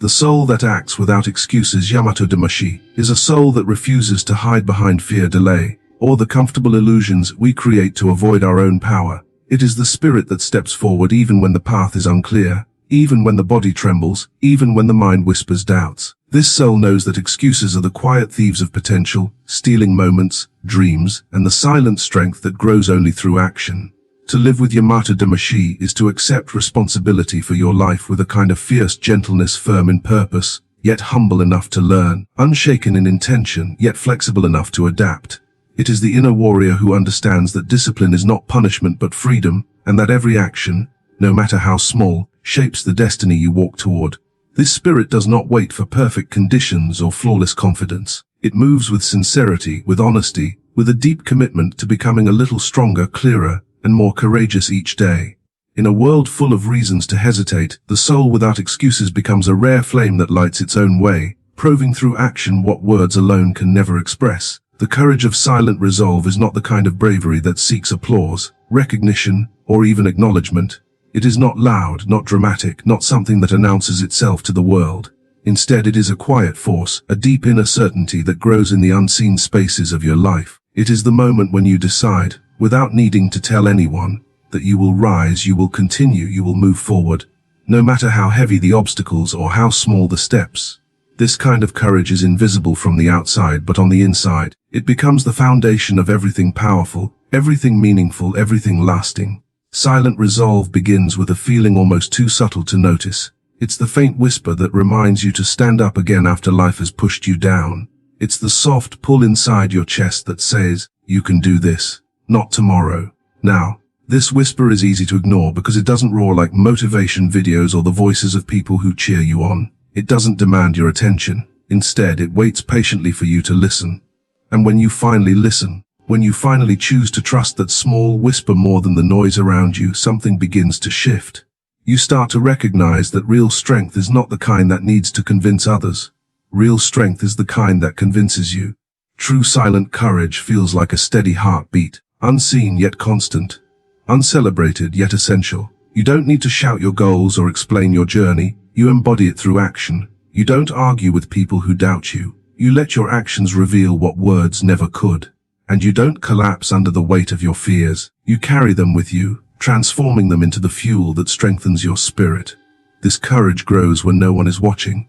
The soul that acts without excuses, Yamato Damashii, is a soul that refuses to hide behind fear, delay, or the comfortable illusions we create to avoid our own power. It is the spirit that steps forward even when the path is unclear, even when the body trembles, even when the mind whispers doubts. This soul knows that excuses are the quiet thieves of potential, stealing moments, dreams, and the silent strength that grows only through action. To live with Yamato Damashii is to accept responsibility for your life with a kind of fierce gentleness, firm in purpose, yet humble enough to learn, unshaken in intention, yet flexible enough to adapt. It is the inner warrior who understands that discipline is not punishment but freedom, and that every action, no matter how small, shapes the destiny you walk toward. This spirit does not wait for perfect conditions or flawless confidence. It moves with sincerity, with honesty, with a deep commitment to becoming a little stronger, clearer, and more courageous each day. In a world full of reasons to hesitate, the soul without excuses becomes a rare flame that lights its own way, proving through action what words alone can never express. The courage of silent resolve is not the kind of bravery that seeks applause, recognition, or even acknowledgement. It is not loud, not dramatic, not something that announces itself to the world. Instead, it is a quiet force, a deep inner certainty that grows in the unseen spaces of your life. It is the moment when you decide, without needing to tell anyone, that you will rise, you will continue, you will move forward, no matter how heavy the obstacles or how small the steps. This kind of courage is invisible from the outside, but on the inside, it becomes the foundation of everything powerful, everything meaningful, everything lasting. Silent resolve begins with a feeling almost too subtle to notice. It's the faint whisper that reminds you to stand up again after life has pushed you down. It's the soft pull inside your chest that says, you can do this, not tomorrow, now. This whisper is easy to ignore because it doesn't roar like motivation videos or the voices of people who cheer you on. It doesn't demand your attention. Instead, it waits patiently for you to listen. And when you finally listen, when you finally choose to trust that small whisper more than the noise around you, something begins to shift. You start to recognize that real strength is not the kind that needs to convince others. Real strength is the kind that convinces you. True silent courage feels like a steady heartbeat, unseen yet constant, uncelebrated yet essential. You don't need to shout your goals or explain your journey. You embody it through action. You don't argue with people who doubt you. You let your actions reveal what words never could. And you don't collapse under the weight of your fears. You carry them with you, transforming them into the fuel that strengthens your spirit. This courage grows when no one is watching.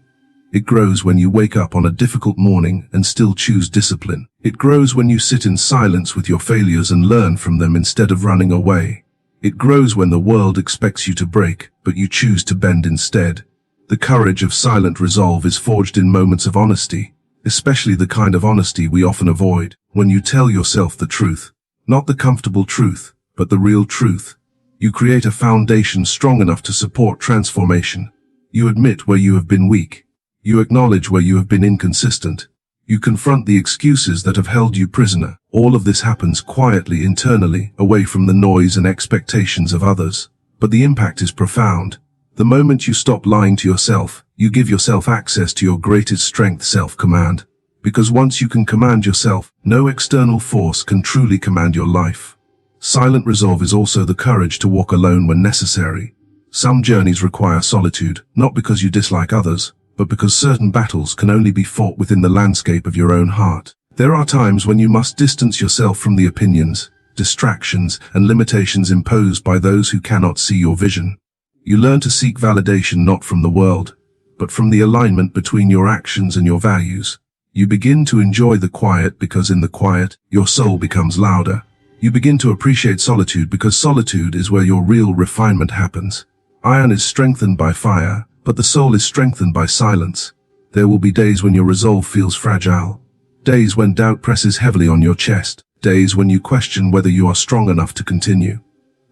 It grows when you wake up on a difficult morning and still choose discipline. It grows when you sit in silence with your failures and learn from them instead of running away. It grows when the world expects you to break, but you choose to bend instead. The courage of silent resolve is forged in moments of honesty, especially the kind of honesty we often avoid, when you tell yourself the truth. Not the comfortable truth, but the real truth. You create a foundation strong enough to support transformation. You admit where you have been weak. You acknowledge where you have been inconsistent. You confront the excuses that have held you prisoner. All of this happens quietly, internally, away from the noise and expectations of others. But the impact is profound. The moment you stop lying to yourself, you give yourself access to your greatest strength, self-command. Because once you can command yourself, no external force can truly command your life. Silent resolve is also the courage to walk alone when necessary. Some journeys require solitude, not because you dislike others, but because certain battles can only be fought within the landscape of your own heart. There are times when you must distance yourself from the opinions, distractions, and limitations imposed by those who cannot see your vision. You learn to seek validation not from the world, but from the alignment between your actions and your values. You begin to enjoy the quiet because in the quiet, your soul becomes louder. You begin to appreciate solitude because solitude is where your real refinement happens. Iron is strengthened by fire, but the soul is strengthened by silence. There will be days when your resolve feels fragile. Days when doubt presses heavily on your chest. Days when you question whether you are strong enough to continue.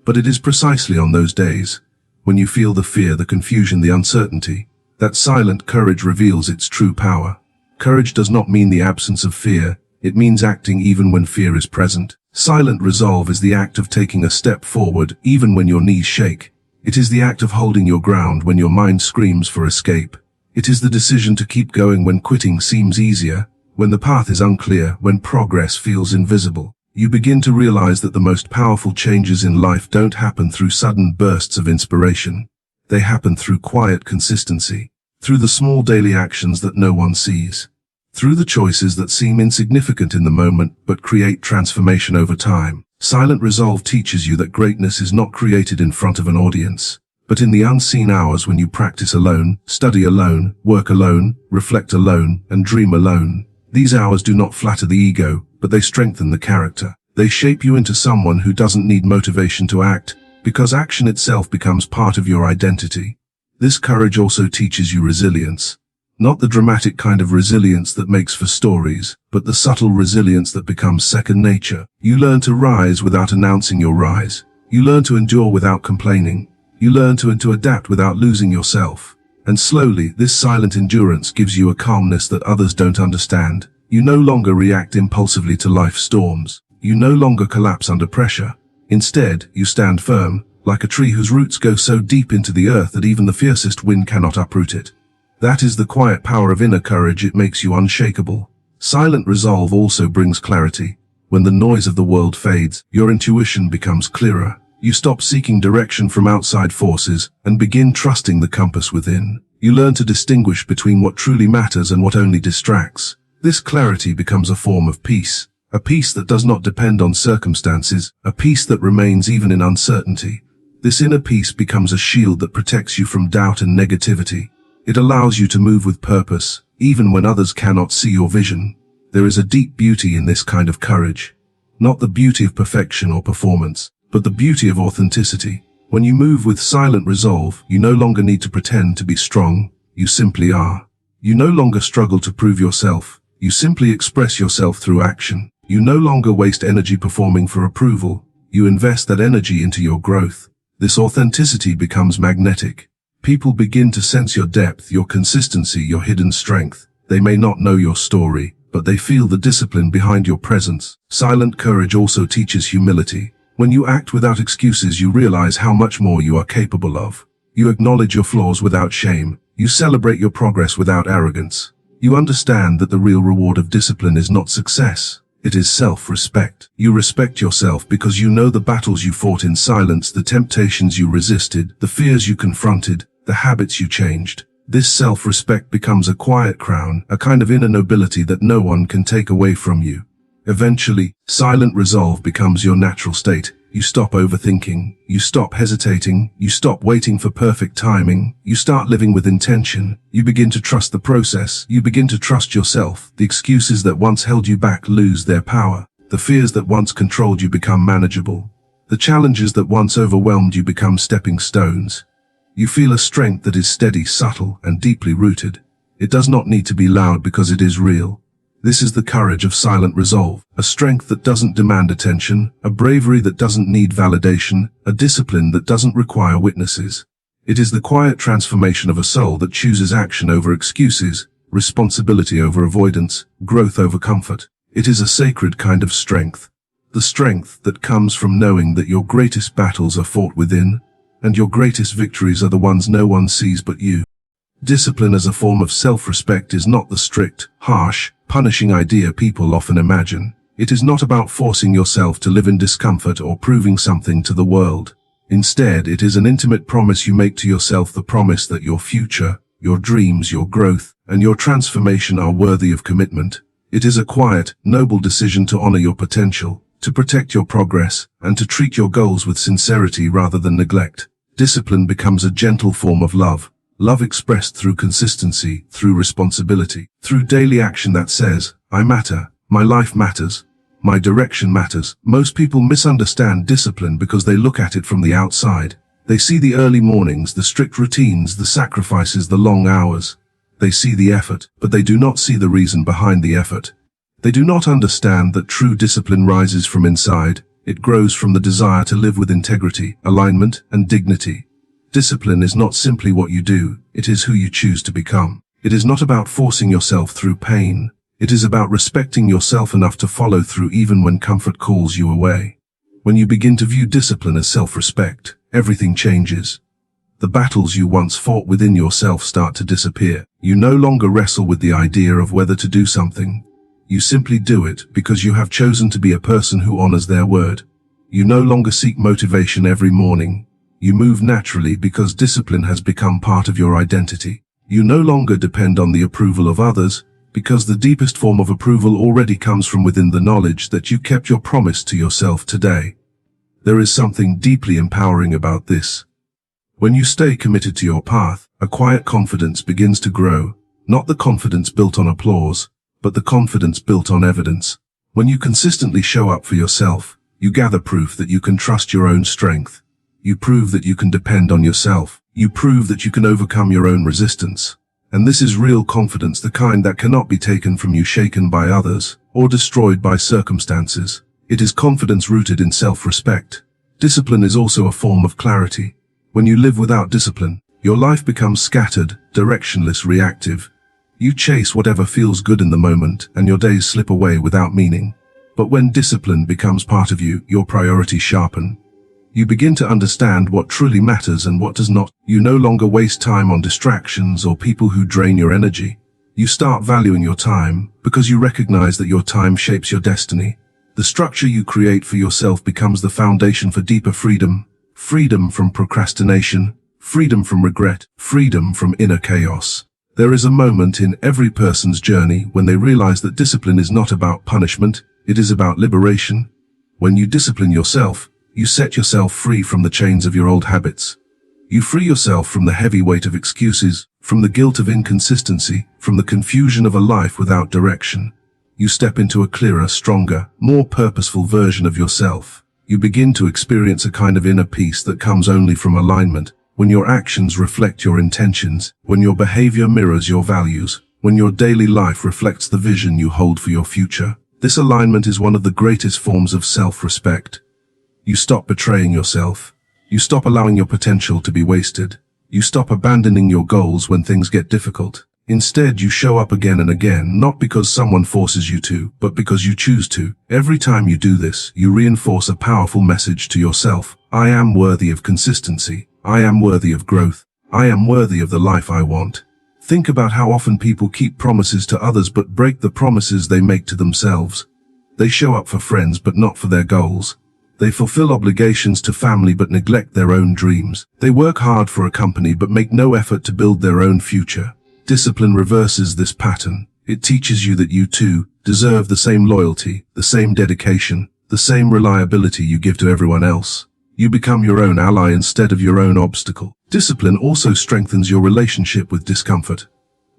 But it is precisely on those days, when you feel the fear, the confusion, the uncertainty, that silent courage reveals its true power. Courage does not mean the absence of fear. It means acting even when fear is present. Silent resolve is the act of taking a step forward even when your knees shake. It is the act of holding your ground when your mind screams for escape. It is the decision to keep going when quitting seems easier, when the path is unclear, when progress feels invisible. You begin to realize that the most powerful changes in life don't happen through sudden bursts of inspiration. They happen through quiet consistency, through the small daily actions that no one sees, through the choices that seem insignificant in the moment but create transformation over time. Silent resolve teaches you that greatness is not created in front of an audience, but in the unseen hours when you practice alone, study alone, work alone, reflect alone, and dream alone. These hours do not flatter the ego, but they strengthen the character. They shape you into someone who doesn't need motivation to act, because action itself becomes part of your identity. This courage also teaches you resilience. Not the dramatic kind of resilience that makes for stories, but the subtle resilience that becomes second nature. You learn to rise without announcing your rise. You learn to endure without complaining. You learn to adapt without losing yourself. And slowly, this silent endurance gives you a calmness that others don't understand. You no longer react impulsively to life's storms. You no longer collapse under pressure. Instead, you stand firm, like a tree whose roots go so deep into the earth that even the fiercest wind cannot uproot it. That is the quiet power of inner courage. It makes you unshakable. Silent resolve also brings clarity. When the noise of the world fades, your intuition becomes clearer. You stop seeking direction from outside forces and begin trusting the compass within. You learn to distinguish between what truly matters and what only distracts. This clarity becomes a form of peace, a peace that does not depend on circumstances, a peace that remains even in uncertainty. This inner peace becomes a shield that protects you from doubt and negativity. It allows you to move with purpose, even when others cannot see your vision. There is a deep beauty in this kind of courage. Not the beauty of perfection or performance, but the beauty of authenticity. When you move with silent resolve, you no longer need to pretend to be strong. You simply are. You no longer struggle to prove yourself. You simply express yourself through action. You no longer waste energy performing for approval. You invest that energy into your growth. This authenticity becomes magnetic. People begin to sense your depth, your consistency, your hidden strength. They may not know your story, but they feel the discipline behind your presence. Silent courage also teaches humility. When you act without excuses, you realize how much more you are capable of. You acknowledge your flaws without shame. You celebrate your progress without arrogance. You understand that the real reward of discipline is not success. It is self-respect. You respect yourself because you know the battles you fought in silence, the temptations you resisted, the fears you confronted, the habits you changed. This self-respect becomes a quiet crown, a kind of inner nobility that no one can take away from you. Eventually, silent resolve becomes your natural state. You stop overthinking. You stop hesitating. You stop waiting for perfect timing. You start living with intention. You begin to trust the process. You begin to trust yourself. The excuses that once held you back lose their power. The fears that once controlled you become manageable. The challenges that once overwhelmed you become stepping stones. You feel a strength that is steady, subtle, and deeply rooted. It does not need to be loud because it is real. This is the courage of silent resolve, a strength that doesn't demand attention, a bravery that doesn't need validation, a discipline that doesn't require witnesses. It is the quiet transformation of a soul that chooses action over excuses, responsibility over avoidance, growth over comfort. It is a sacred kind of strength. The strength that comes from knowing that your greatest battles are fought within, and your greatest victories are the ones no one sees but you. Discipline as a form of self-respect is not the strict, harsh, punishing idea people often imagine. It is not about forcing yourself to live in discomfort or proving something to the world. Instead, it is an intimate promise you make to yourself, the promise that your future, your dreams, your growth, and your transformation are worthy of commitment. It is a quiet, noble decision to honor your potential, to protect your progress, and to treat your goals with sincerity rather than neglect. Discipline becomes a gentle form of love. Love expressed through consistency, through responsibility, through daily action that says, I matter, my life matters, my direction matters. Most people misunderstand discipline because they look at it from the outside. They see the early mornings, the strict routines, the sacrifices, the long hours. They see the effort, but they do not see the reason behind the effort. They do not understand that true discipline rises from inside. It grows from the desire to live with integrity, alignment, and dignity. Discipline is not simply what you do, it is who you choose to become. It is not about forcing yourself through pain. It is about respecting yourself enough to follow through even when comfort calls you away. When you begin to view discipline as self-respect, everything changes. The battles you once fought within yourself start to disappear. You no longer wrestle with the idea of whether to do something. You simply do it because you have chosen to be a person who honors their word. You no longer seek motivation every morning. You move naturally because discipline has become part of your identity. You no longer depend on the approval of others, because the deepest form of approval already comes from within the knowledge that you kept your promise to yourself today. There is something deeply empowering about this. When you stay committed to your path, a quiet confidence begins to grow, not the confidence built on applause, but the confidence built on evidence. When you consistently show up for yourself, you gather proof that you can trust your own strength. You prove that you can depend on yourself. You prove that you can overcome your own resistance. And this is real confidence, the kind that cannot be taken from you, shaken by others, or destroyed by circumstances. It is confidence rooted in self-respect. Discipline is also a form of clarity. When you live without discipline, your life becomes scattered, directionless, reactive. You chase whatever feels good in the moment, and your days slip away without meaning. But when discipline becomes part of you, your priorities sharpen. You begin to understand what truly matters and what does not. You no longer waste time on distractions or people who drain your energy. You start valuing your time because you recognize that your time shapes your destiny. The structure you create for yourself becomes the foundation for deeper freedom. Freedom from procrastination, freedom from regret, freedom from inner chaos. There is a moment in every person's journey when they realize that discipline is not about punishment, it is about liberation. When you discipline yourself, you set yourself free from the chains of your old habits. You free yourself from the heavy weight of excuses, from the guilt of inconsistency, from the confusion of a life without direction. You step into a clearer, stronger, more purposeful version of yourself. You begin to experience a kind of inner peace that comes only from alignment, when your actions reflect your intentions, when your behavior mirrors your values, when your daily life reflects the vision you hold for your future. This alignment is one of the greatest forms of self-respect. You stop betraying yourself. You stop allowing your potential to be wasted. You stop abandoning your goals when things get difficult. Instead, you show up again and again, not because someone forces you to, but because you choose to. Every time you do this, you reinforce a powerful message to yourself. I am worthy of consistency. I am worthy of growth. I am worthy of the life I want. Think about how often people keep promises to others but break the promises they make to themselves. They show up for friends but not for their goals. They fulfill obligations to family but neglect their own dreams. They work hard for a company but make no effort to build their own future. Discipline reverses this pattern. It teaches you that you too deserve the same loyalty, the same dedication, the same reliability you give to everyone else. You become your own ally instead of your own obstacle. Discipline also strengthens your relationship with discomfort.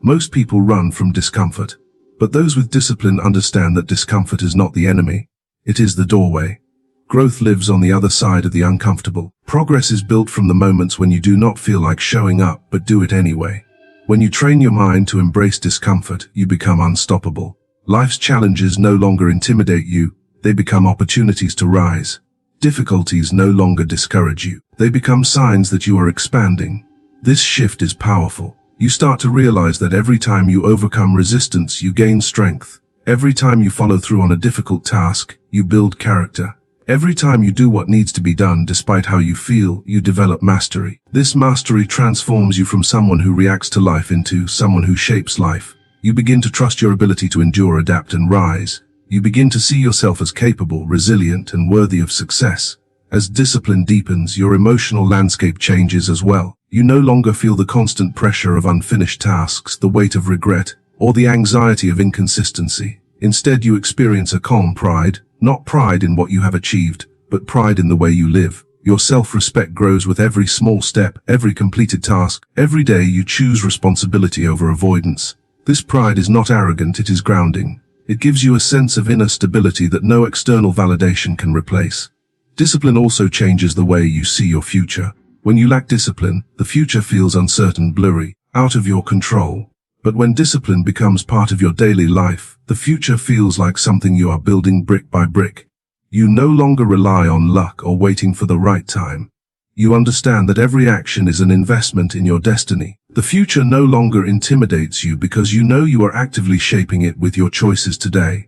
Most people run from discomfort, but those with discipline understand that discomfort is not the enemy. It is the doorway. Growth lives on the other side of the uncomfortable. Progress is built from the moments when you do not feel like showing up but do it anyway. When you train your mind to embrace discomfort, you become unstoppable. Life's challenges no longer intimidate you, they become opportunities to rise. Difficulties no longer discourage you, they become signs that you are expanding. This shift is powerful. You start to realize that every time you overcome resistance, you gain strength. Every time you follow through on a difficult task, you build character. Every time you do what needs to be done despite how you feel, you develop mastery. This mastery transforms you from someone who reacts to life into someone who shapes life. You begin to trust your ability to endure, adapt, and rise. You begin to see yourself as capable, resilient, and worthy of success. As discipline deepens, your emotional landscape changes as well. You no longer feel the constant pressure of unfinished tasks, the weight of regret, or the anxiety of inconsistency. Instead, you experience a calm pride, not pride in what you have achieved, but pride in the way you live. Your self-respect grows with every small step, every completed task. Every day you choose responsibility over avoidance. This pride is not arrogant, it is grounding. It gives you a sense of inner stability that no external validation can replace. Discipline also changes the way you see your future. When you lack discipline, the future feels uncertain, blurry, out of your control. But when discipline becomes part of your daily life, the future feels like something you are building brick by brick. You no longer rely on luck or waiting for the right time. You understand that every action is an investment in your destiny. The future no longer intimidates you because you know you are actively shaping it with your choices today.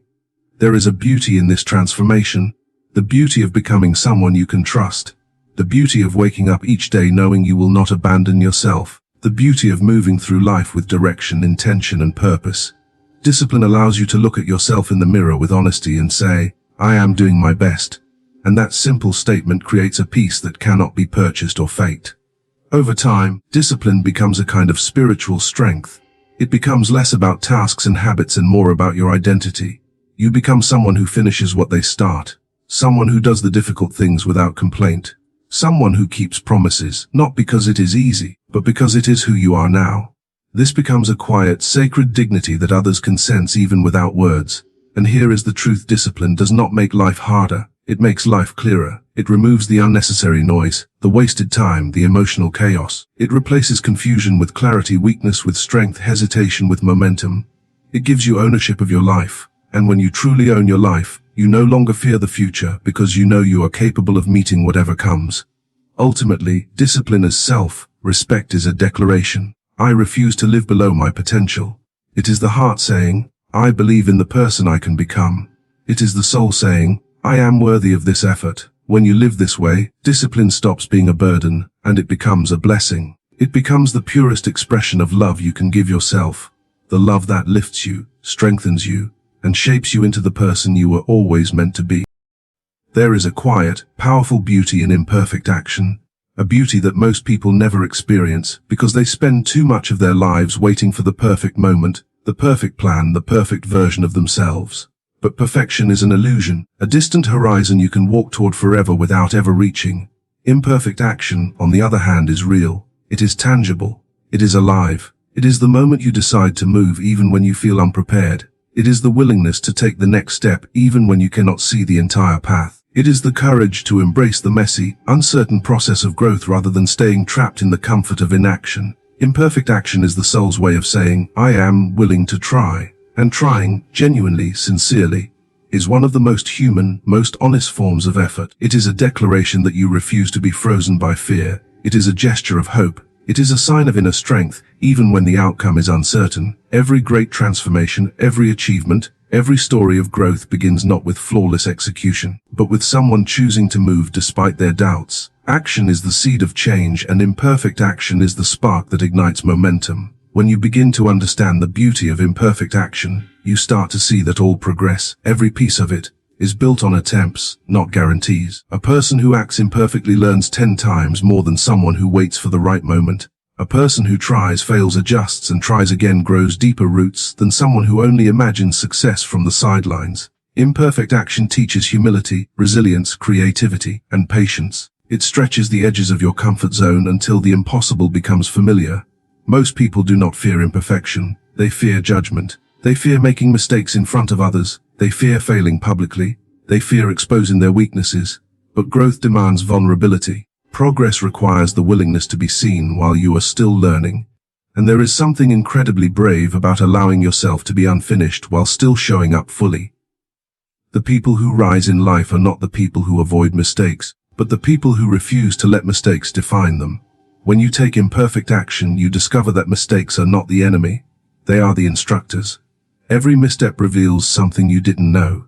There is a beauty in this transformation, the beauty of becoming someone you can trust, the beauty of waking up each day knowing you will not abandon yourself. The beauty of moving through life with direction, intention, and purpose. Discipline allows you to look at yourself in the mirror with honesty and say, I am doing my best. And that simple statement creates a peace that cannot be purchased or faked. Over time, discipline becomes a kind of spiritual strength. It becomes less about tasks and habits and more about your identity. You become someone who finishes what they start. Someone who does the difficult things without complaint. Someone who keeps promises, not because it is easy, but because it is who you are now. This becomes a quiet, sacred dignity that others can sense even without words. And here is the truth: discipline does not make life harder. It makes life clearer. It removes the unnecessary noise, the wasted time, the emotional chaos. It replaces confusion with clarity, weakness with strength, hesitation with momentum. It gives you ownership of your life. And when you truly own your life, you no longer fear the future because you know you are capable of meeting whatever comes. Ultimately, discipline is self-respect is a declaration. I refuse to live below my potential. It is the heart saying, I believe in the person I can become. It is the soul saying, I am worthy of this effort. When you live this way, discipline stops being a burden, and it becomes a blessing. It becomes the purest expression of love you can give yourself. The love that lifts you, strengthens you, and shapes you into the person you were always meant to be. There is a quiet, powerful beauty in imperfect action. A beauty that most people never experience because they spend too much of their lives waiting for the perfect moment, the perfect plan, the perfect version of themselves. But perfection is an illusion, a distant horizon you can walk toward forever without ever reaching. Imperfect action, on the other hand, is real. It is tangible. It is alive. It is the moment you decide to move even when you feel unprepared. It is the willingness to take the next step even when you cannot see the entire path. It is the courage to embrace the messy, uncertain process of growth rather than staying trapped in the comfort of inaction. Imperfect action is the soul's way of saying, I am willing to try. And trying, genuinely, sincerely, is one of the most human, most honest forms of effort. It is a declaration that you refuse to be frozen by fear. It is a gesture of hope. It is a sign of inner strength, even when the outcome is uncertain. Every great transformation, every achievement, every story of growth begins not with flawless execution, but with someone choosing to move despite their doubts. Action is the seed of change, and imperfect action is the spark that ignites momentum. When you begin to understand the beauty of imperfect action, you start to see that all progress, every piece of it, is built on attempts, not guarantees. A person who acts imperfectly learns 10 times more than someone who waits for the right moment. A person who tries, fails, adjusts, and tries again grows deeper roots than someone who only imagines success from the sidelines. Imperfect action teaches humility, resilience, creativity, and patience. It stretches the edges of your comfort zone until the impossible becomes familiar. Most people do not fear imperfection. They fear judgment. They fear making mistakes in front of others. They fear failing publicly. They fear exposing their weaknesses. But growth demands vulnerability. Progress requires the willingness to be seen while you are still learning. And there is something incredibly brave about allowing yourself to be unfinished while still showing up fully. The people who rise in life are not the people who avoid mistakes, but the people who refuse to let mistakes define them. When you take imperfect action, you discover that mistakes are not the enemy. They are the instructors. Every misstep reveals something you didn't know.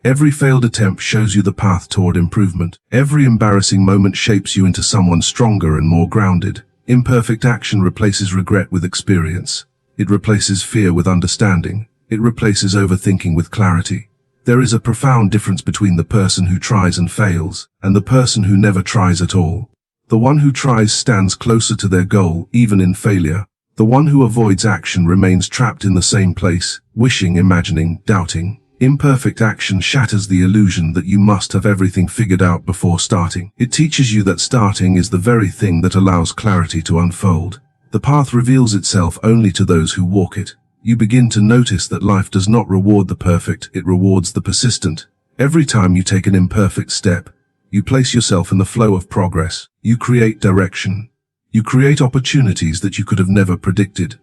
Every failed attempt shows you the path toward improvement. Every embarrassing moment shapes you into someone stronger and more grounded. Imperfect action replaces regret with experience. It replaces fear with understanding. It replaces overthinking with clarity. There is a profound difference between the person who tries and fails, and the person who never tries at all. The one who tries stands closer to their goal, even in failure. The one who avoids action remains trapped in the same place, wishing, imagining, doubting. Imperfect action shatters the illusion that you must have everything figured out before starting. It teaches you that starting is the very thing that allows clarity to unfold. The path reveals itself only to those who walk it. You begin to notice that life does not reward the perfect, it rewards the persistent. Every time you take an imperfect step, you place yourself in the flow of progress. You create direction. You create opportunities that you could have never predicted.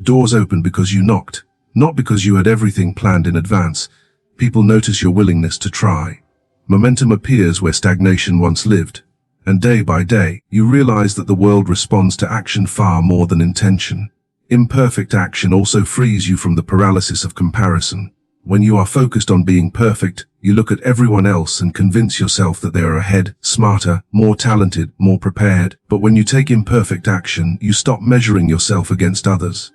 Doors open because you knocked, not because you had everything planned in advance. People notice your willingness to try. Momentum appears where stagnation once lived. And day by day, you realize that the world responds to action far more than intention. Imperfect action also frees you from the paralysis of comparison. When you are focused on being perfect, you look at everyone else and convince yourself that they are ahead, smarter, more talented, more prepared. But when you take imperfect action, you stop measuring yourself against others.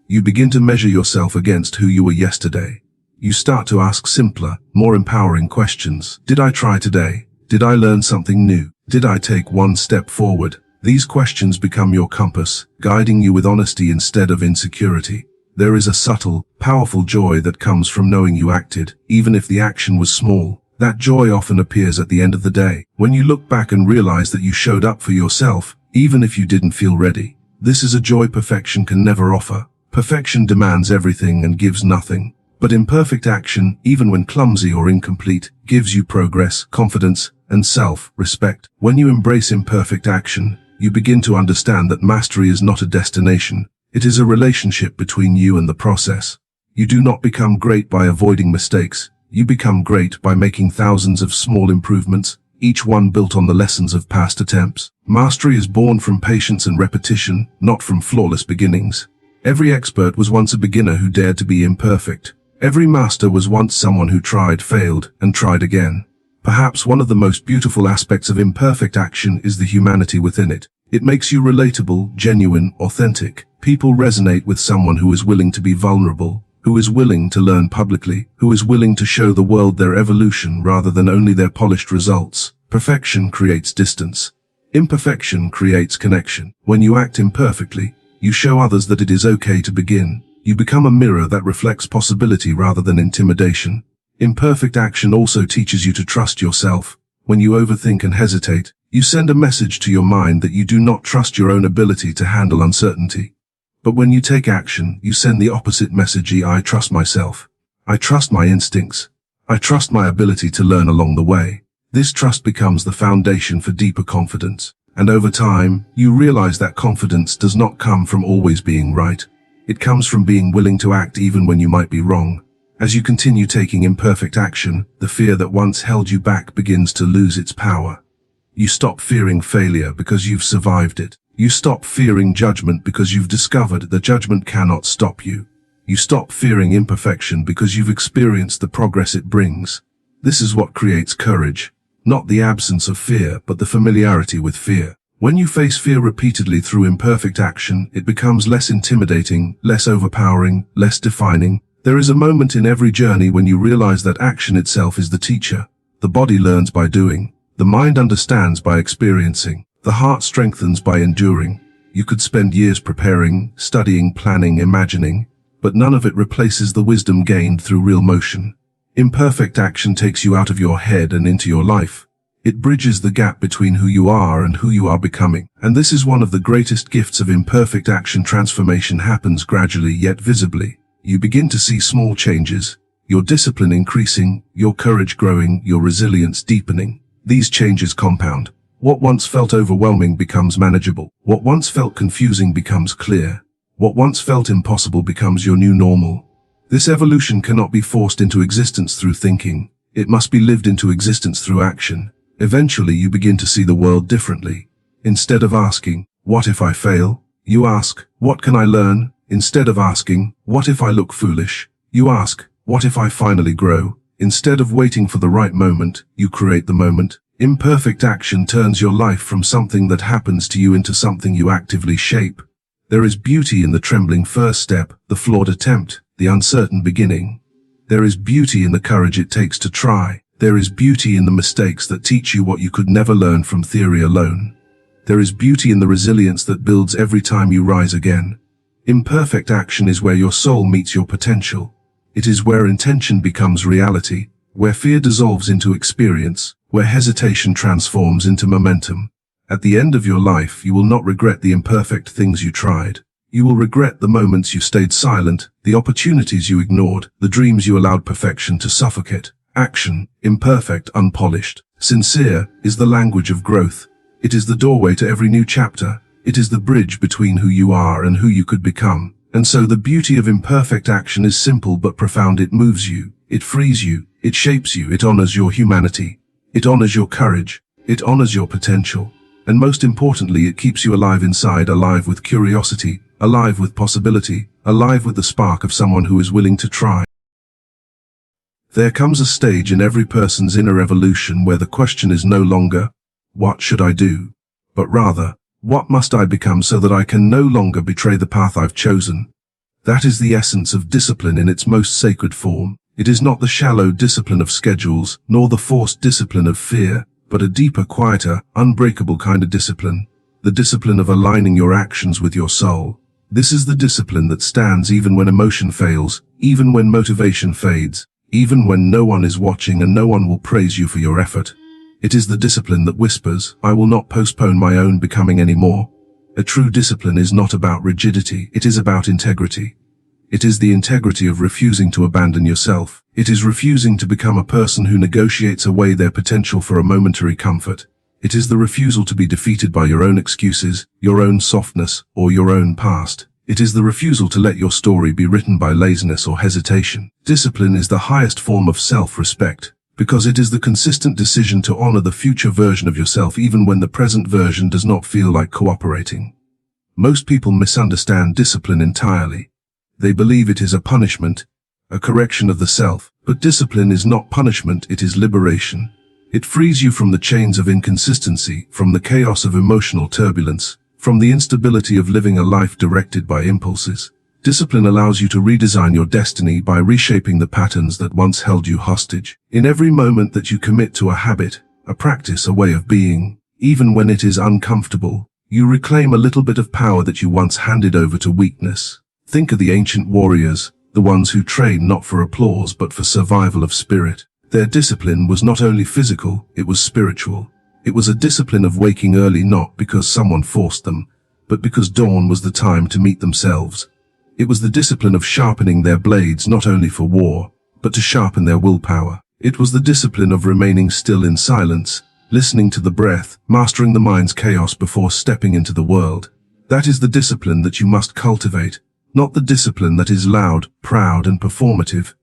You begin to measure yourself against who you were yesterday. You start to ask simpler, more empowering questions. Did I try today? Did I learn something new? Did I take one step forward? These questions become your compass, guiding you with honesty instead of insecurity. There is a subtle, powerful joy that comes from knowing you acted, even if the action was small. That joy often appears at the end of the day, when you look back and realize that you showed up for yourself, even if you didn't feel ready. This is a joy perfection can never offer. Perfection demands everything and gives nothing. But imperfect action, even when clumsy or incomplete, gives you progress, confidence, and self-respect. When you embrace imperfect action, you begin to understand that mastery is not a destination. It is a relationship between you and the process. You do not become great by avoiding mistakes. You become great by making thousands of small improvements, each one built on the lessons of past attempts. Mastery is born from patience and repetition, not from flawless beginnings. Every expert was once a beginner who dared to be imperfect. Every master was once someone who tried, failed, and tried again. Perhaps one of the most beautiful aspects of imperfect action is the humanity within it. It makes you relatable, genuine, authentic. People resonate with someone who is willing to be vulnerable, who is willing to learn publicly, who is willing to show the world their evolution rather than only their polished results. Perfection creates distance. Imperfection creates connection. When you act imperfectly, you show others that it is okay to begin. You become a mirror that reflects possibility rather than intimidation. Imperfect action also teaches you to trust yourself. When you overthink and hesitate, you send a message to your mind that you do not trust your own ability to handle uncertainty. But when you take action, you send the opposite message: I trust myself. I trust my instincts. I trust my ability to learn along the way. This trust becomes the foundation for deeper confidence. And over time, you realize that confidence does not come from always being right. It comes from being willing to act even when you might be wrong. As you continue taking imperfect action, the fear that once held you back begins to lose its power. You stop fearing failure because you've survived it. You stop fearing judgment because you've discovered that judgment cannot stop you. You stop fearing imperfection because you've experienced the progress it brings. This is what creates courage. Not the absence of fear, but the familiarity with fear. When you face fear repeatedly through imperfect action, it becomes less intimidating, less overpowering, less defining. There is a moment in every journey when you realize that action itself is the teacher. The body learns by doing. The mind understands by experiencing. The heart strengthens by enduring. You could spend years preparing, studying, planning, imagining, but none of it replaces the wisdom gained through real motion. Imperfect action takes you out of your head and into your life. It bridges the gap between who you are and who you are becoming. And this is one of the greatest gifts of imperfect action. Transformation happens gradually yet visibly. You begin to see small changes, your discipline increasing, your courage growing, your resilience deepening. These changes compound. What once felt overwhelming becomes manageable. What once felt confusing becomes clear. What once felt impossible becomes your new normal. This evolution cannot be forced into existence through thinking. It must be lived into existence through action. Eventually you begin to see the world differently. Instead of asking, what if I fail? You ask, what can I learn? Instead of asking, what if I look foolish? You ask, what if I finally grow? Instead of waiting for the right moment, you create the moment. Imperfect action turns your life from something that happens to you into something you actively shape. There is beauty in the trembling first step, the flawed attempt, the uncertain beginning. There is beauty in the courage it takes to try. There is beauty in the mistakes that teach you what you could never learn from theory alone. There is beauty in the resilience that builds every time you rise again. Imperfect action is where your soul meets your potential. It is where intention becomes reality, where fear dissolves into experience, where hesitation transforms into momentum. At the end of your life, you will not regret the imperfect things you tried. You will regret the moments you stayed silent, the opportunities you ignored, the dreams you allowed perfection to suffocate. Action, imperfect, unpolished, sincere, is the language of growth. It is the doorway to every new chapter. It is the bridge between who you are and who you could become. And so the beauty of imperfect action is simple but profound. It moves you, it frees you, it shapes you, it honors your humanity. It honors your courage, it honors your potential, and most importantly, it keeps you alive inside, alive with curiosity, alive with possibility, alive with the spark of someone who is willing to try. There comes a stage in every person's inner evolution where the question is no longer, what should I do? But rather, what must I become so that I can no longer betray the path I've chosen? That is the essence of discipline in its most sacred form. It is not the shallow discipline of schedules, nor the forced discipline of fear, but a deeper, quieter, unbreakable kind of discipline. the discipline of aligning your actions with your soul. This is the discipline that stands even when emotion fails, even when motivation fades, even when no one is watching and no one will praise you for your effort. It is the discipline that whispers, I will not postpone my own becoming anymore. A true discipline is not about rigidity, it is about integrity. It is the integrity of refusing to abandon yourself. It is refusing to become a person who negotiates away their potential for a momentary comfort. It is the refusal to be defeated by your own excuses, your own softness, or your own past. It is the refusal to let your story be written by laziness or hesitation. Discipline is the highest form of self-respect, because it is the consistent decision to honor the future version of yourself even when the present version does not feel like cooperating. Most people misunderstand discipline entirely. They believe it is a punishment, a correction of the self, but discipline is not punishment, it is liberation. It frees you from the chains of inconsistency, from the chaos of emotional turbulence, from the instability of living a life directed by impulses. Discipline allows you to redesign your destiny by reshaping the patterns that once held you hostage. In every moment that you commit to a habit, a practice, a way of being, even when it is uncomfortable, you reclaim a little bit of power that you once handed over to weakness. Think of the ancient warriors, the ones who trained not for applause but for survival of spirit. Their discipline was not only physical, it was spiritual. It was a discipline of waking early not because someone forced them, but because dawn was the time to meet themselves. It was the discipline of sharpening their blades not only for war, but to sharpen their willpower. It was the discipline of remaining still in silence, listening to the breath, mastering the mind's chaos before stepping into the world. That is the discipline that you must cultivate, not the discipline that is loud, proud, and performative,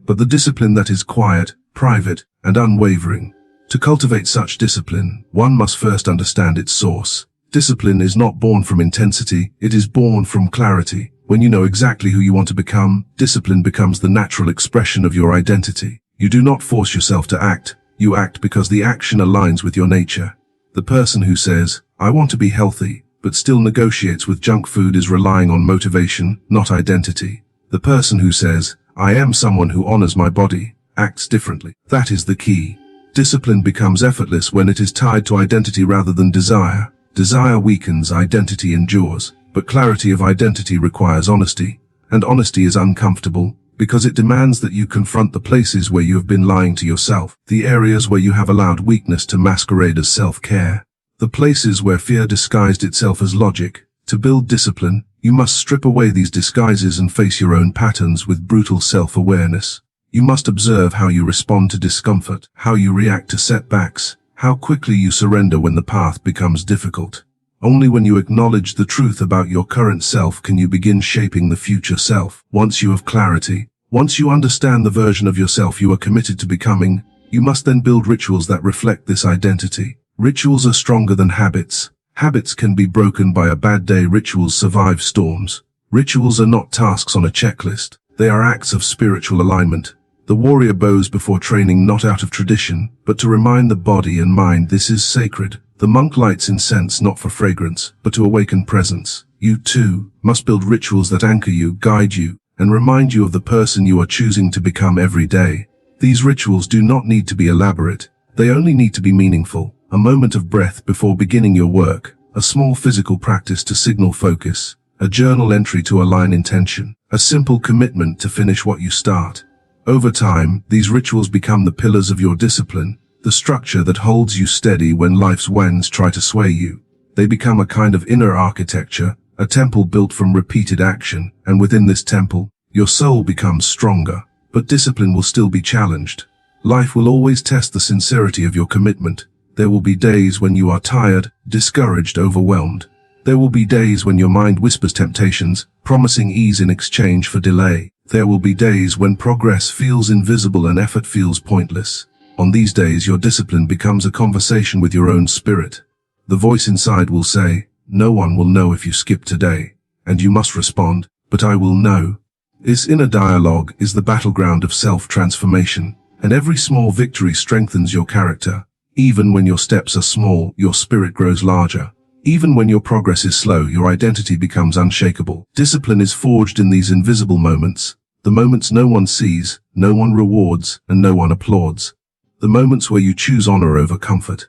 but the discipline that is quiet, private, and unwavering. To cultivate such discipline, one must first understand its source. Discipline is not born from intensity, it is born from clarity. When you know exactly who you want to become, discipline becomes the natural expression of your identity. You do not force yourself to act, you act because the action aligns with your nature. The person who says, I want to be healthy, but still negotiates with junk food is relying on motivation, not identity. The person who says, I am someone who honors my body, acts differently. That is the key. Discipline becomes effortless when it is tied to identity rather than desire. Desire weakens, identity endures. But clarity of identity requires honesty, and honesty is uncomfortable, because it demands that you confront the places where you have been lying to yourself, the areas where you have allowed weakness to masquerade as self-care, the places where fear disguised itself as logic. To build discipline, you must strip away these disguises and face your own patterns with brutal self-awareness. You must observe how you respond to discomfort, how you react to setbacks, how quickly you surrender when the path becomes difficult. Only when you acknowledge the truth about your current self can you begin shaping the future self. Once you have clarity, once you understand the version of yourself you are committed to becoming, you must then build rituals that reflect this identity. Rituals are stronger than habits. Habits can be broken by a bad day. Rituals survive storms. Rituals are not tasks on a checklist. They are acts of spiritual alignment. The warrior bows before training not out of tradition, but to remind the body and mind this is sacred. The monk lights incense not for fragrance, but to awaken presence. You, too, must build rituals that anchor you, guide you, and remind you of the person you are choosing to become every day. These rituals do not need to be elaborate. They only need to be meaningful. A moment of breath before beginning your work, a small physical practice to signal focus, a journal entry to align intention, a simple commitment to finish what you start. Over time, these rituals become the pillars of your discipline, the structure that holds you steady when life's winds try to sway you. They become a kind of inner architecture, a temple built from repeated action, and within this temple, your soul becomes stronger, but discipline will still be challenged. Life will always test the sincerity of your commitment. There will be days when you are tired, discouraged, overwhelmed. There will be days when your mind whispers temptations, promising ease in exchange for delay. There will be days when progress feels invisible and effort feels pointless. On these days, your discipline becomes a conversation with your own spirit. The voice inside will say, no one will know if you skip today, and you must respond, but I will know. This inner dialogue is the battleground of self-transformation, and every small victory strengthens your character. Even when your steps are small, your spirit grows larger. Even when your progress is slow, your identity becomes unshakable. Discipline is forged in these invisible moments, the moments no one sees, no one rewards, and no one applauds. The moments where you choose honor over comfort.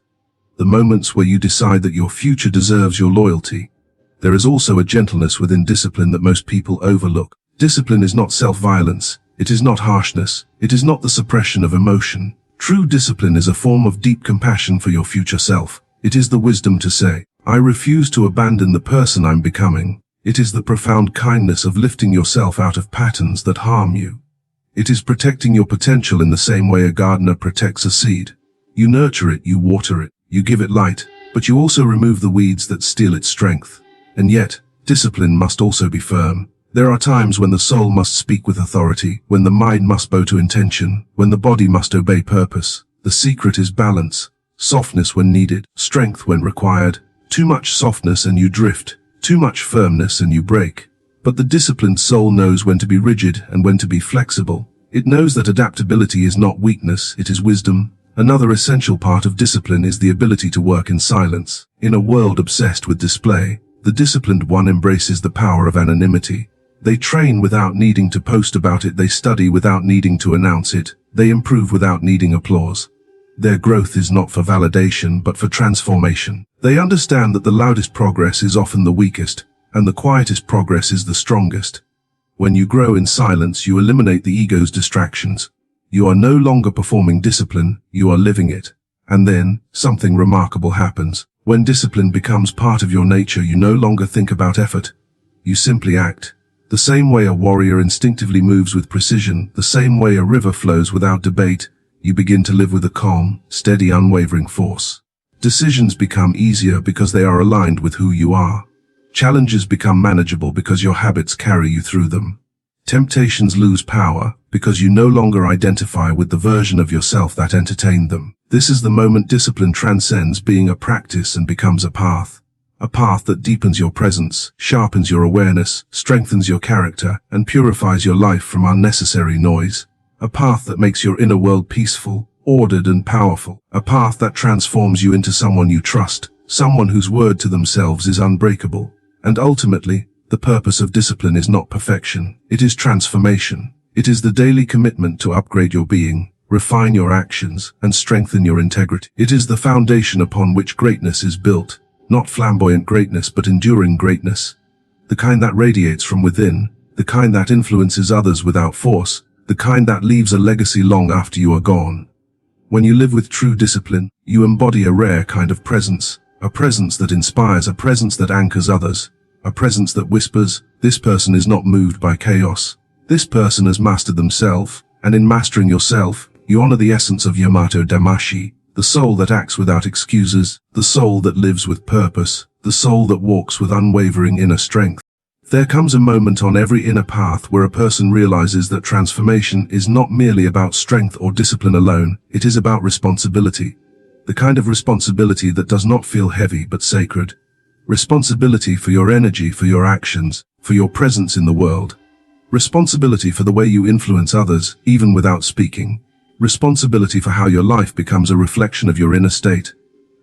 the moments where you decide that your future deserves your loyalty. There is also a gentleness within discipline that most people overlook. Discipline is not self-violence, it is not harshness, it is not the suppression of emotion. True discipline is a form of deep compassion for your future self. It is the wisdom to say, I refuse to abandon the person I'm becoming. It is the profound kindness of lifting yourself out of patterns that harm you. It is protecting your potential in the same way a gardener protects a seed. You nurture it, you water it, you give it light, but you also remove the weeds that steal its strength. And yet, discipline must also be firm. There are times when the soul must speak with authority, when the mind must bow to intention, when the body must obey purpose. The secret is balance, softness when needed, strength when required. Too much softness and you drift, too much firmness and you break. But the disciplined soul knows when to be rigid and when to be flexible. It knows that adaptability is not weakness, it is wisdom. Another essential part of discipline is the ability to work in silence. In a world obsessed with display, the disciplined one embraces the power of anonymity. They train without needing to post about it, they study without needing to announce it, they improve without needing applause. Their growth is not for validation but for transformation. They understand that the loudest progress is often the weakest, and the quietest progress is the strongest. When you grow in silence, you eliminate the ego's distractions. You are no longer performing discipline, you are living it. And then, something remarkable happens. When discipline becomes part of your nature, you no longer think about effort. You simply act. The same way a warrior instinctively moves with precision, the same way a river flows without debate, you begin to live with a calm, steady, unwavering force. Decisions become easier because they are aligned with who you are. Challenges become manageable because your habits carry you through them. Temptations lose power because you no longer identify with the version of yourself that entertained them. This is the moment discipline transcends being a practice and becomes a path. A path that deepens your presence, sharpens your awareness, strengthens your character, and purifies your life from unnecessary noise. A path that makes your inner world peaceful, ordered, and powerful. A path that transforms you into someone you trust, someone whose word to themselves is unbreakable. And ultimately, the purpose of discipline is not perfection, it is transformation. It is the daily commitment to upgrade your being, refine your actions, and strengthen your integrity. It is the foundation upon which greatness is built, not flamboyant greatness but enduring greatness. The kind that radiates from within, the kind that influences others without force, the kind that leaves a legacy long after you are gone. When you live with true discipline, you embody a rare kind of presence, a presence that inspires, a presence that anchors others, a presence that whispers, this person is not moved by chaos. This person has mastered themselves, and in mastering yourself, you honor the essence of Yamato Damashii, the soul that acts without excuses, the soul that lives with purpose, the soul that walks with unwavering inner strength. There comes a moment on every inner path where a person realizes that transformation is not merely about strength or discipline alone, it is about responsibility. The kind of responsibility that does not feel heavy but sacred. Responsibility for your energy, for your actions, for your presence in the world. Responsibility for the way you influence others, even without speaking. Responsibility for how your life becomes a reflection of your inner state.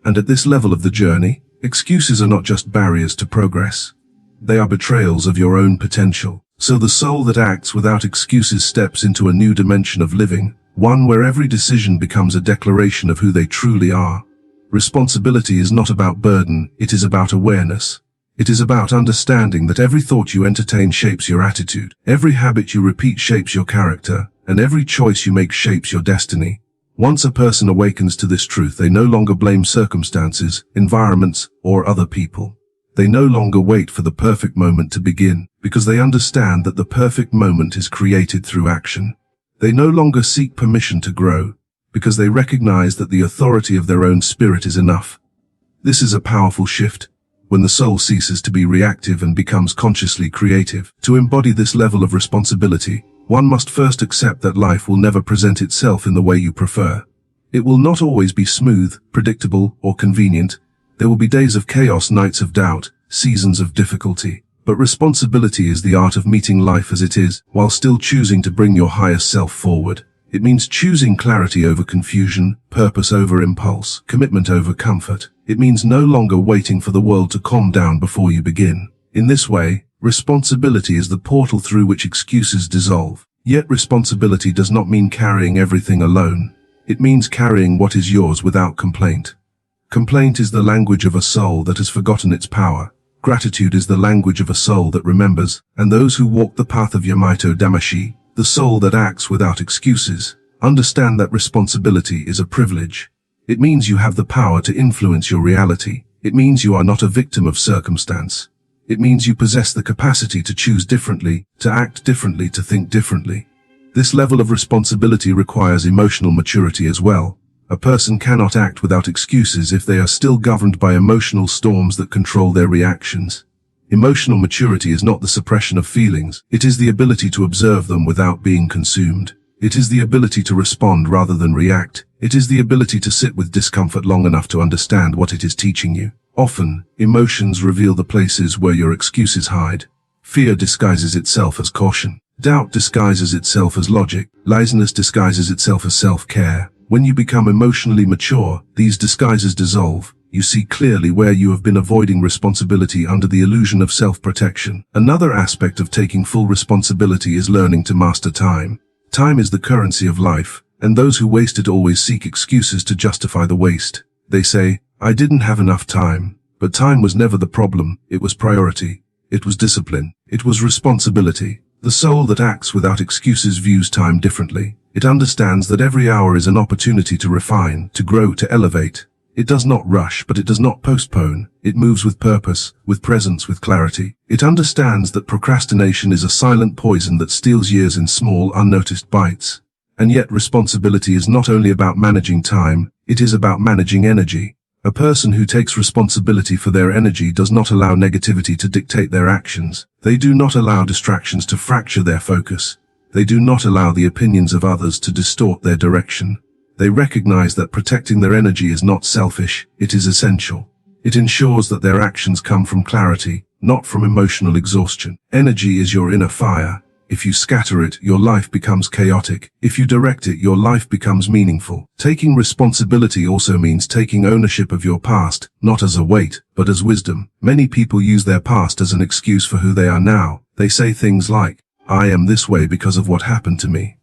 And at this level of the journey, excuses are not just barriers to progress. They are betrayals of your own potential. So the soul that acts without excuses steps into a new dimension of living, one where every decision becomes a declaration of who they truly are. Responsibility is not about burden, it is about awareness. It is about understanding that every thought you entertain shapes your attitude, every habit you repeat shapes your character, and every choice you make shapes your destiny. Once a person awakens to this truth, they no longer blame circumstances, environments, or other people. They no longer wait for the perfect moment to begin, because they understand that the perfect moment is created through action. They no longer seek permission to grow, because they recognize that the authority of their own spirit is enough. This is a powerful shift, when the soul ceases to be reactive and becomes consciously creative. To embody this level of responsibility, one must first accept that life will never present itself in the way you prefer. It will not always be smooth, predictable, or convenient. There will be days of chaos, nights of doubt, seasons of difficulty. But responsibility is the art of meeting life as it is, while still choosing to bring your highest self forward. It means choosing clarity over confusion, purpose over impulse, commitment over comfort. It means no longer waiting for the world to calm down before you begin. In this way, responsibility is the portal through which excuses dissolve. Yet responsibility does not mean carrying everything alone. It means carrying what is yours without complaint. Complaint is the language of a soul that has forgotten its power. Gratitude is the language of a soul that remembers, and those who walk the path of Yamato Damashii, the soul that acts without excuses, understand that responsibility is a privilege. It means you have the power to influence your reality. It means you are not a victim of circumstance. It means you possess the capacity to choose differently, to act differently, to think differently. This level of responsibility requires emotional maturity as well. A person cannot act without excuses if they are still governed by emotional storms that control their reactions. Emotional maturity is not the suppression of feelings, it is the ability to observe them without being consumed. It is the ability to respond rather than react. It is the ability to sit with discomfort long enough to understand what it is teaching you. Often, emotions reveal the places where your excuses hide. Fear disguises itself as caution. Doubt disguises itself as logic. Laziness disguises itself as self-care. When you become emotionally mature, these disguises dissolve. You see clearly where you have been avoiding responsibility under the illusion of self-protection. Another aspect of taking full responsibility is learning to master time. Time is the currency of life, and those who waste it always seek excuses to justify the waste. They say, I didn't have enough time. But time was never the problem, it was priority. It was discipline. It was responsibility. The soul that acts without excuses views time differently. It understands that every hour is an opportunity to refine, to grow, to elevate. It does not rush, but it does not postpone. It moves with purpose, with presence, with clarity. It understands that procrastination is a silent poison that steals years in small, unnoticed bites. And yet responsibility is not only about managing time, it is about managing energy. A person who takes responsibility for their energy does not allow negativity to dictate their actions. They do not allow distractions to fracture their focus. They do not allow the opinions of others to distort their direction. They recognize that protecting their energy is not selfish, it is essential. It ensures that their actions come from clarity, not from emotional exhaustion. Energy is your inner fire. If you scatter it, your life becomes chaotic. If you direct it, your life becomes meaningful. Taking responsibility also means taking ownership of your past, not as a weight, but as wisdom. Many people use their past as an excuse for who they are now. They say things like, I am this way because of what happened to me.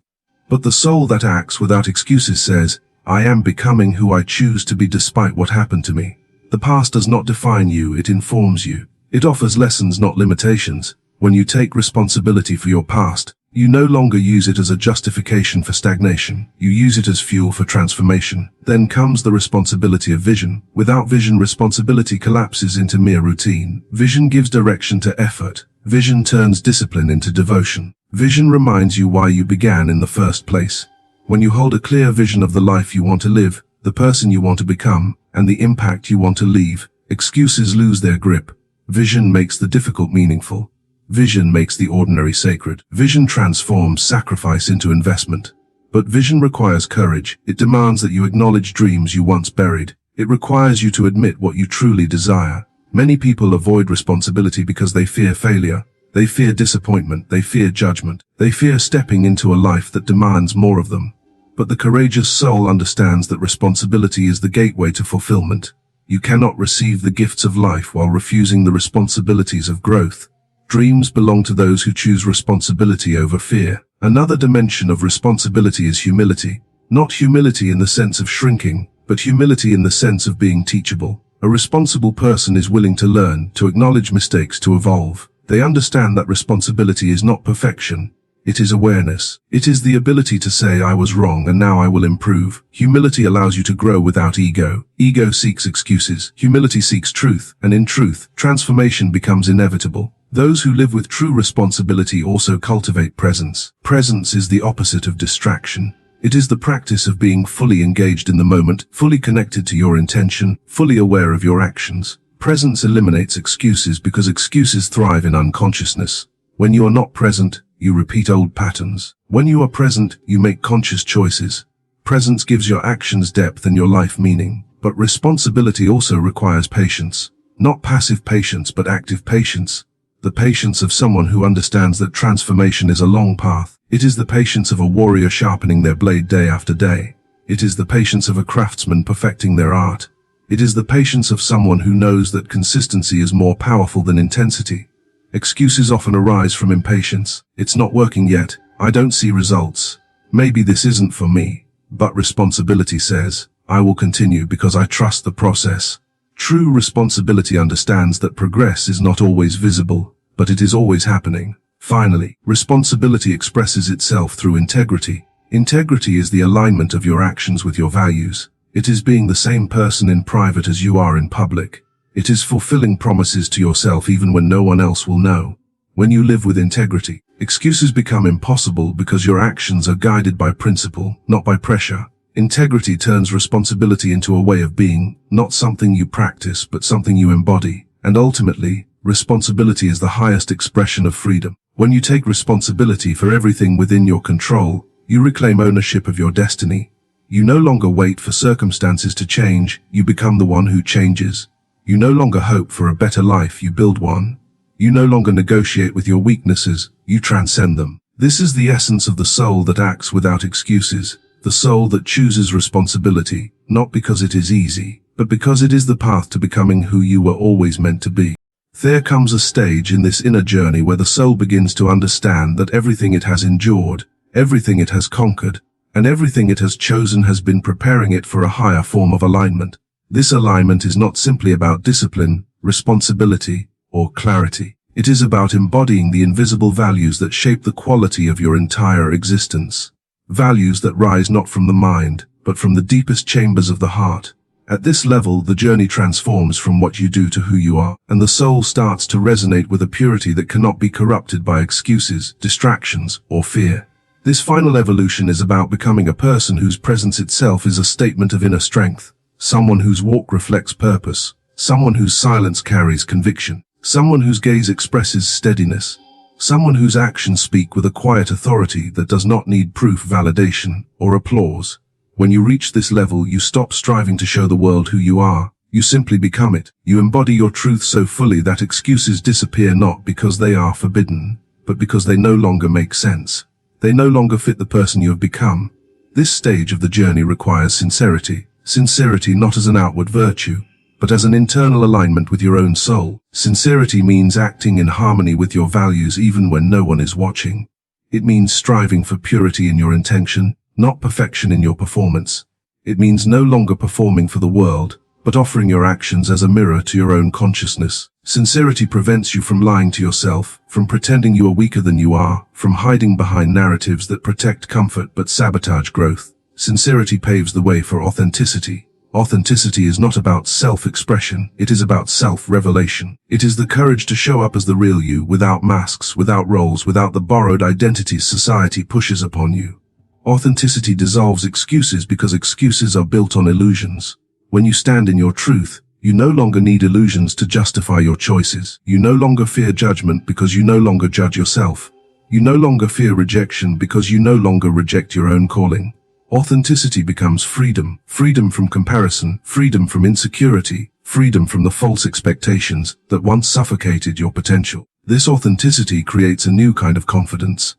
But the soul that acts without excuses says, I am becoming who I choose to be despite what happened to me. The past does not define you, it informs you. It offers lessons, not limitations. When you take responsibility for your past, you no longer use it as a justification for stagnation. You use it as fuel for transformation. Then comes the responsibility of vision. Without vision, responsibility collapses into mere routine. Vision gives direction to effort. Vision turns discipline into devotion. Vision reminds you why you began in the first place. When you hold a clear vision of the life you want to live, the person you want to become, and the impact you want to leave, excuses lose their grip. Vision makes the difficult meaningful. Vision makes the ordinary sacred. Vision transforms sacrifice into investment. But vision requires courage. It demands that you acknowledge dreams you once buried. It requires you to admit what you truly desire. Many people avoid responsibility because they fear failure. They fear disappointment. They fear judgment. They fear stepping into a life that demands more of them. But the courageous soul understands that responsibility is the gateway to fulfillment. You cannot receive the gifts of life while refusing the responsibilities of growth. Dreams belong to those who choose responsibility over fear. Another dimension of responsibility is humility. Not humility in the sense of shrinking, but humility in the sense of being teachable. A responsible person is willing to learn, to acknowledge mistakes, to evolve. They understand that responsibility is not perfection. It is awareness. It is the ability to say, I was wrong and now I will improve. Humility allows you to grow without ego. Ego seeks excuses. Humility seeks truth. And in truth, transformation becomes inevitable. Those who live with true responsibility also cultivate presence. Presence is the opposite of distraction. It is the practice of being fully engaged in the moment, fully connected to your intention, fully aware of your actions. Presence eliminates excuses because excuses thrive in unconsciousness. When you are not present, you repeat old patterns. When you are present, you make conscious choices. Presence gives your actions depth and your life meaning. But responsibility also requires patience. Not passive patience, but active patience. The patience of someone who understands that transformation is a long path. It is the patience of a warrior sharpening their blade day after day. It is the patience of a craftsman perfecting their art. It is the patience of someone who knows that consistency is more powerful than intensity. Excuses often arise from impatience. It's not working yet. I don't see results. Maybe this isn't for me. But responsibility says, I will continue because I trust the process. True responsibility understands that progress is not always visible, but it is always happening. Finally, responsibility expresses itself through integrity. Integrity is the alignment of your actions with your values. It is being the same person in private as you are in public. It is fulfilling promises to yourself even when no one else will know. When you live with integrity, excuses become impossible because your actions are guided by principle, not by pressure. Integrity turns responsibility into a way of being, not something you practice, but something you embody. And ultimately, responsibility is the highest expression of freedom. When you take responsibility for everything within your control, you reclaim ownership of your destiny. You no longer wait for circumstances to change, you become the one who changes. You no longer hope for a better life, you build one. You no longer negotiate with your weaknesses, you transcend them. This is the essence of the soul that acts without excuses, the soul that chooses responsibility, not because it is easy, but because it is the path to becoming who you were always meant to be. There comes a stage in this inner journey where the soul begins to understand that everything it has endured, everything it has conquered, and everything it has chosen has been preparing it for a higher form of alignment. This alignment is not simply about discipline, responsibility, or clarity. It is about embodying the invisible values that shape the quality of your entire existence. Values that rise not from the mind, but from the deepest chambers of the heart. At this level, the journey transforms from what you do to who you are, and the soul starts to resonate with a purity that cannot be corrupted by excuses, distractions, or fear. This final evolution is about becoming a person whose presence itself is a statement of inner strength, someone whose walk reflects purpose, someone whose silence carries conviction, someone whose gaze expresses steadiness, someone whose actions speak with a quiet authority that does not need proof, validation, or applause. When you reach this level, you stop striving to show the world who you are. You simply become it. You embody your truth so fully that excuses disappear not because they are forbidden, but because they no longer make sense. They no longer fit the person you have become. This stage of the journey requires sincerity. Sincerity not as an outward virtue, but as an internal alignment with your own soul. Sincerity means acting in harmony with your values even when no one is watching. It means striving for purity in your intention, not perfection in your performance. It means no longer performing for the world, but offering your actions as a mirror to your own consciousness. Sincerity prevents you from lying to yourself, from pretending you are weaker than you are, from hiding behind narratives that protect comfort but sabotage growth. Sincerity paves the way for authenticity. Authenticity is not about self-expression, it is about self-revelation. It is the courage to show up as the real you, without masks, without roles, without the borrowed identities society pushes upon you. Authenticity dissolves excuses because excuses are built on illusions. When you stand in your truth, you no longer need illusions to justify your choices. You no longer fear judgment because you no longer judge yourself. You no longer fear rejection because you no longer reject your own calling. Authenticity becomes freedom. Freedom from comparison, freedom from insecurity, freedom from the false expectations that once suffocated your potential. This authenticity creates a new kind of confidence.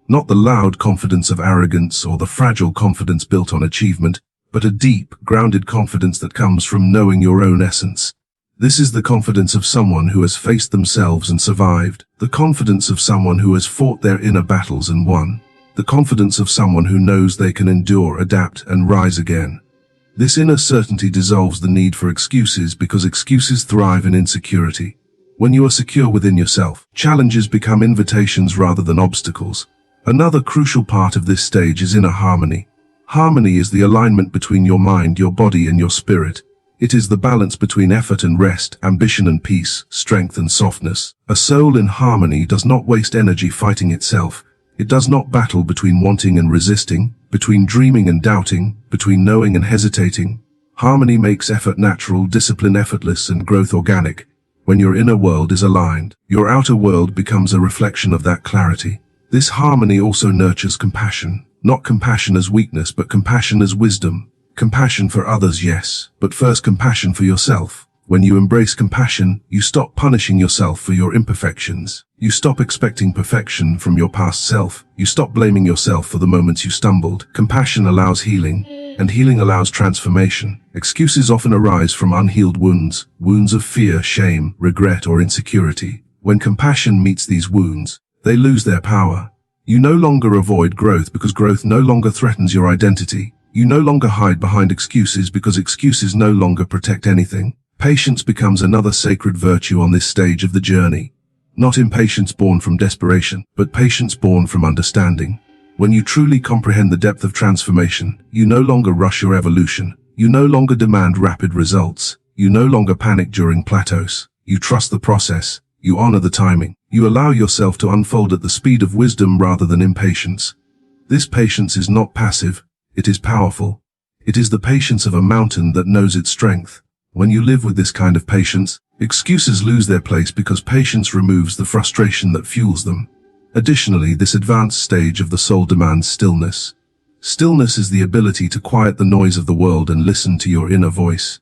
Not the loud confidence of arrogance or the fragile confidence built on achievement, but a deep, grounded confidence that comes from knowing your own essence. This is the confidence of someone who has faced themselves and survived, the confidence of someone who has fought their inner battles and won, the confidence of someone who knows they can endure, adapt, and rise again. This inner certainty dissolves the need for excuses because excuses thrive in insecurity. When you are secure within yourself, challenges become invitations rather than obstacles. Another crucial part of this stage is inner harmony. Harmony is the alignment between your mind, your body, and your spirit. It is the balance between effort and rest, ambition and peace, strength and softness. A soul in harmony does not waste energy fighting itself. It does not battle between wanting and resisting, between dreaming and doubting, between knowing and hesitating. Harmony makes effort natural, discipline effortless, and growth organic. When your inner world is aligned, your outer world becomes a reflection of that clarity. This harmony also nurtures compassion. Not compassion as weakness, but compassion as wisdom. Compassion for others, yes, but first compassion for yourself. When you embrace compassion, you stop punishing yourself for your imperfections. You stop expecting perfection from your past self. You stop blaming yourself for the moments you stumbled. Compassion allows healing, and healing allows transformation. Excuses often arise from unhealed wounds, wounds of fear, shame, regret, or insecurity. When compassion meets these wounds, they lose their power. You no longer avoid growth because growth no longer threatens your identity. You no longer hide behind excuses because excuses no longer protect anything. Patience becomes another sacred virtue on this stage of the journey. Not impatience born from desperation, but patience born from understanding. When you truly comprehend the depth of transformation, you no longer rush your evolution. You no longer demand rapid results. You no longer panic during plateaus. You trust the process. You honor the timing. You allow yourself to unfold at the speed of wisdom rather than impatience. This patience is not passive. It is powerful. It is the patience of a mountain that knows its strength. When you live with this kind of patience, excuses lose their place because patience removes the frustration that fuels them. Additionally, this advanced stage of the soul demands stillness. Stillness is the ability to quiet the noise of the world and listen to your inner voice.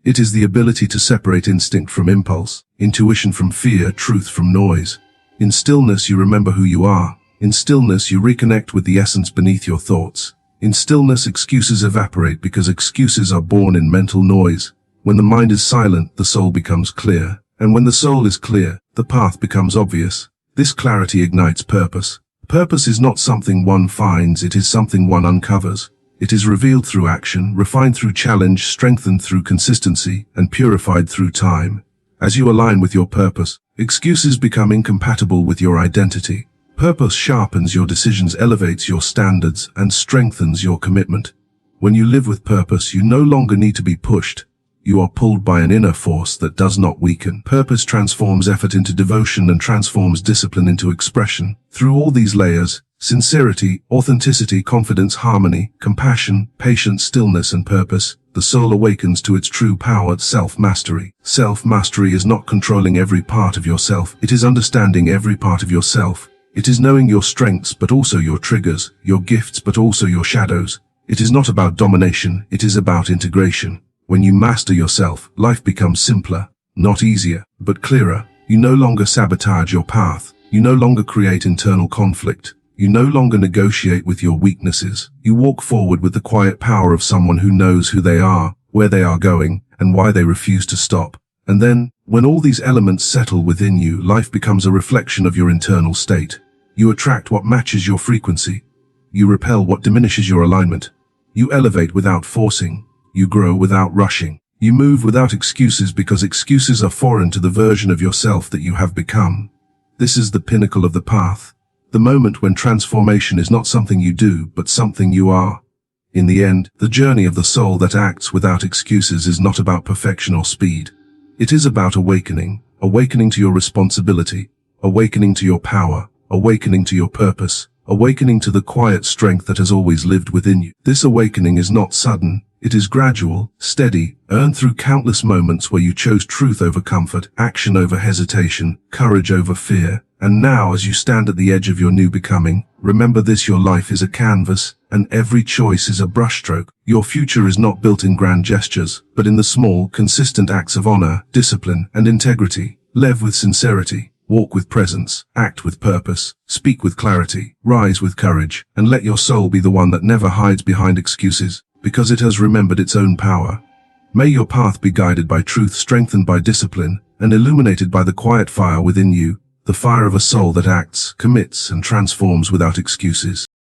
It is the ability to separate instinct from impulse, intuition from fear, truth from noise. In stillness you remember who you are. In stillness you reconnect with the essence beneath your thoughts. In stillness excuses evaporate because excuses are born in mental noise. When the mind is silent, the soul becomes clear. And when the soul is clear, the path becomes obvious. This clarity ignites purpose. Purpose is not something one finds, it is something one uncovers. It is revealed through action, refined through challenge, strengthened through consistency, and purified through time. As you align with your purpose, excuses become incompatible with your identity. Purpose sharpens your decisions, elevates your standards, and strengthens your commitment. When you live with purpose, you no longer need to be pushed. You are pulled by an inner force that does not weaken. Purpose transforms effort into devotion and transforms discipline into expression. Through all these layers, sincerity, authenticity, confidence, harmony, compassion, patience, stillness, and purpose, the soul awakens to its true power, self-mastery. Self-mastery is not controlling every part of yourself. It is understanding every part of yourself. It is knowing your strengths but also your triggers, your gifts but also your shadows. It is not about domination, it is about integration. When you master yourself, life becomes simpler, not easier, but clearer. You no longer sabotage your path. You no longer create internal conflict. You no longer negotiate with your weaknesses. You walk forward with the quiet power of someone who knows who they are, where they are going, and why they refuse to stop. And then, when all these elements settle within you, life becomes a reflection of your internal state. You attract what matches your frequency. You repel what diminishes your alignment. You elevate without forcing. You grow without rushing. You move without excuses because excuses are foreign to the version of yourself that you have become. This is the pinnacle of the path. The moment when transformation is not something you do, but something you are. In the end, the journey of the soul that acts without excuses is not about perfection or speed. It is about awakening to your responsibility, awakening to your power, awakening to your purpose, awakening to the quiet strength that has always lived within you. This awakening is not sudden. It is gradual, steady, earned through countless moments where you chose truth over comfort, action over hesitation, courage over fear. And now, as you stand at the edge of your new becoming, remember this: your life is a canvas, and every choice is a brushstroke. Your future is not built in grand gestures, but in the small, consistent acts of honor, discipline, and integrity. Live with sincerity, walk with presence, act with purpose, speak with clarity, rise with courage, and let your soul be the one that never hides behind excuses, because it has remembered its own power. May your path be guided by truth, strengthened by discipline, and illuminated by the quiet fire within you, the fire of a soul that acts, commits, and transforms without excuses.